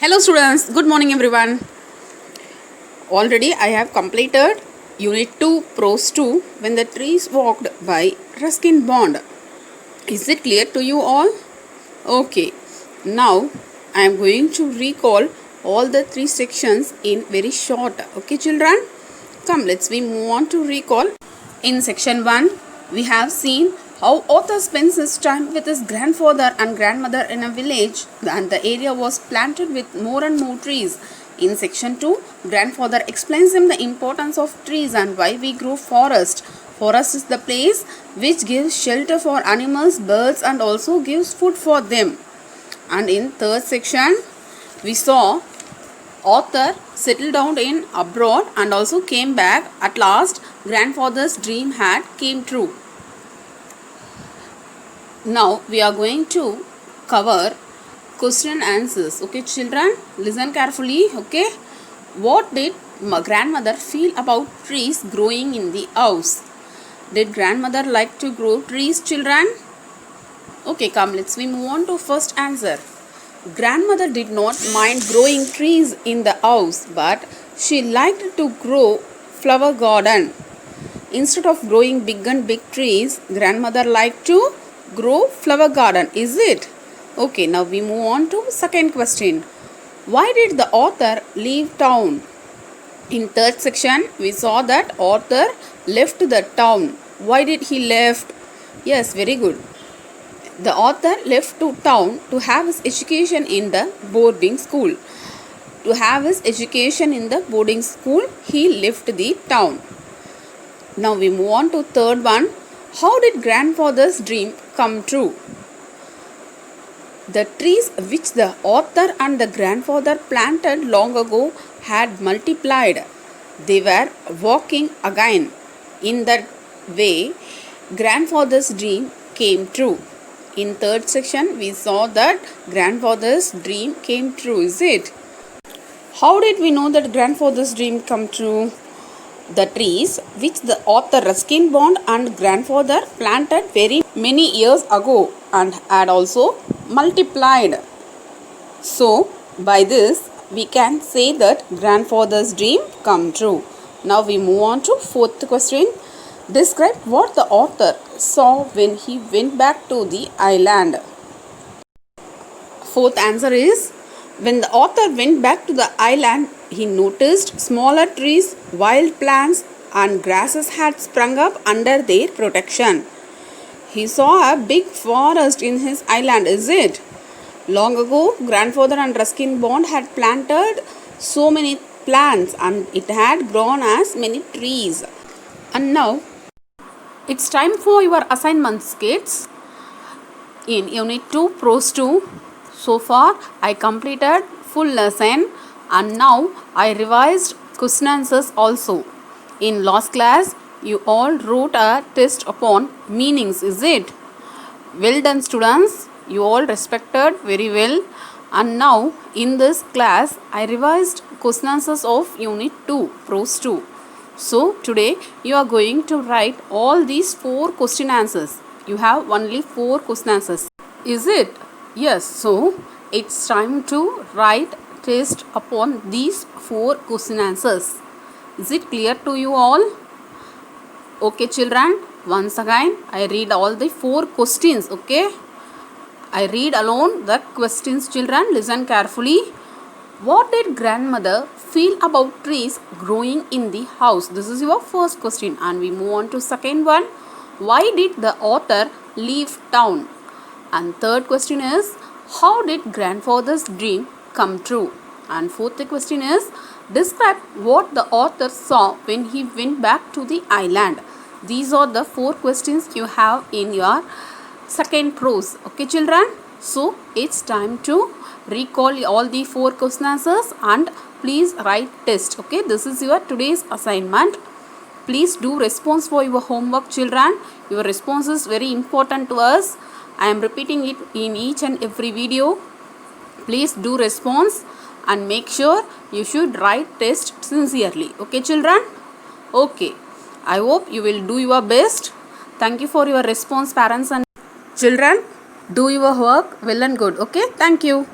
Hello students, good morning everyone. Already I have completed Unit 2 Prose 2 When the Trees Walked by Ruskin Bond. Is it clear to you all? Okay, now I am going to recall all the three sections in very short. Okay children, come let's move on to recall. In section 1 we have seen how author spends his time with his grandfather and grandmother in a village and the area was planted with more and more trees. In section 2, grandfather explains him the importance of trees and why we grow forest. Forest is the place which gives shelter for animals, birds and also gives food for them. And in third section, we saw author settled down in abroad and also came back. At last, grandfather's dream had came true. Now we are going to cover question and answers. Okay children, listen carefully. Okay, what did my grandmother feel about trees growing in the house? Did grandmother like to grow trees, children? Okay, come let's move on to first answer. Grandmother did not mind growing trees in the house, but she liked to grow flower garden. Instead of growing big trees, grandmother liked to grow flower garden, is it? Okay, now we move on to second question. Why did the author leave town? In third section, we saw that author left the town. Why did he left? Yes, very good. The author left to town to have his education in the boarding school. To have his education in the boarding school, he left the town. Now we move on to third one. How did grandfather's dream come true? The trees which the author and the grandfather planted long ago had multiplied. They were walking again. In that way, grandfather's dream came true. In third section, we saw that grandfather's dream came true, is it? How did we know that grandfather's dream come true? The trees which the author Ruskin Bond and grandfather planted very many years ago and had also multiplied. So, by this we can say that grandfather's dream come true. Now we move on to fourth question. Describe what the author saw when he went back to the island. Fourth answer is, when the author went back to the island, he noticed smaller trees, wild plants and grasses had sprung up under their protection. He saw a big forest in his island, is it? Long ago, grandfather and Ruskin Bond had planted so many plants and it had grown as many trees. And now, it's time for your assignments, kids. In Unit 2, Prose 2, so far I completed full lesson and now I revised question answers also. In last class, you all wrote a test upon meanings, is it? Well done students, you all respected very well. And now in this class, I revised question answers of Unit 2, Prose 2. So today you are going to write all these 4 question answers. You have only 4 question answers. Is it? Yes, so it's time to write test upon these 4 question answers. Is it clear to you all? Okay children, once again I read all the 4 questions, okay? I read alone the questions, children, listen carefully. What did grandmother feel about trees growing in the house? This is your first question and we move on to second one. Why did the author leave town? And third question is, how did grandfather's dream come true? And fourth question is, describe what the author saw when he went back to the island. These are the 4 questions you have in your second prose. Okay children? So it's time to recall all the 4 question answers and please write test. Okay, this is your today's assignment. Please do response for your homework, children. Your response is very important to us. I am repeating it in each and every video. Please do response and make sure you should write test sincerely. Okay children? Okay. I hope you will do your best. Thank you for your response, parents and children. Do your work well and good. Okay. Thank you.